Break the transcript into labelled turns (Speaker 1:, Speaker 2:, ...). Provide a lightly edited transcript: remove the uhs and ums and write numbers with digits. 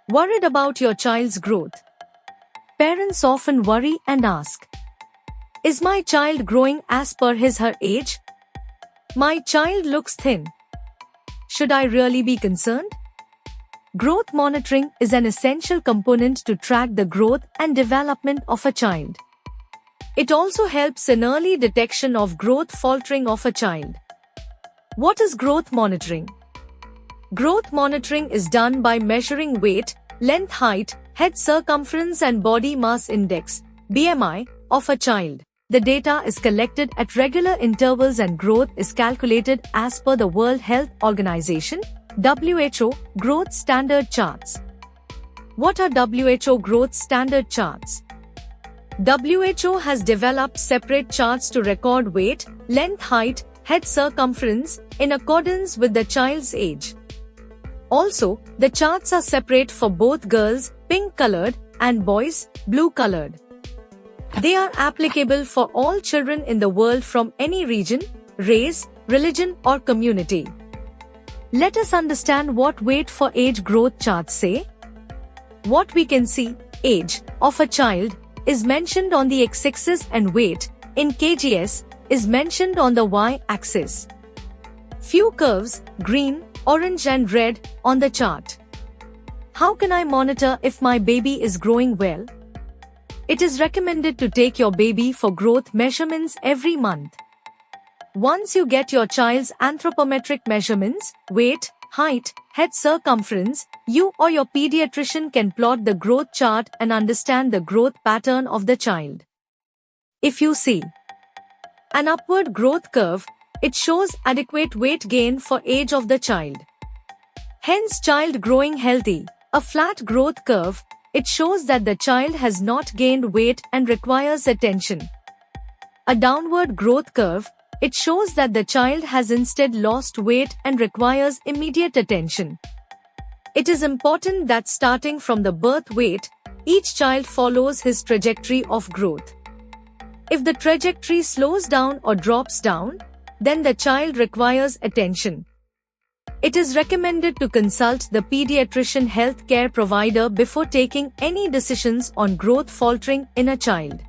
Speaker 1: Worried about your child's growth? Parents often worry and ask, is my child growing as per his/her age? My child looks thin. Should I really be concerned? Growth monitoring is an essential component to track the growth and development of a child. It also helps in early detection of growth faltering of a child. What is growth monitoring? Growth monitoring is done by measuring weight, length, height, head circumference and body mass index (BMI) of a child. The data is collected at regular intervals and growth is calculated as per the World Health Organization (WHO) growth standard charts. What are WHO growth standard charts? WHO has developed separate charts to record weight, length, height, head circumference in accordance with the child's age. Also, the charts are separate for both girls, pink-colored, and boys, blue-colored. They are applicable for all children in the world from any region, race, religion, or community. Let us understand what weight for age growth charts say. What we can see, age of a child is mentioned on the x-axis and weight, in kgs, is mentioned on the y-axis. Few curves, green, orange and red, on the chart. How can I monitor if my baby is growing well? It is recommended to take your baby for growth measurements every month. Once you get your child's anthropometric measurements, weight, height, head circumference, you or your pediatrician can plot the growth chart and understand the growth pattern of the child. If you see an upward growth curve, it shows adequate weight gain for age of the child. Hence child growing healthy. A flat growth curve, it shows that the child has not gained weight and requires attention. A downward growth curve, it shows that the child has instead lost weight and requires immediate attention. It is important that starting from the birth weight, each child follows his trajectory of growth. If the trajectory slows down or drops down, then the child requires attention. It is recommended to consult the pediatrician health care provider before taking any decisions on growth faltering in a child.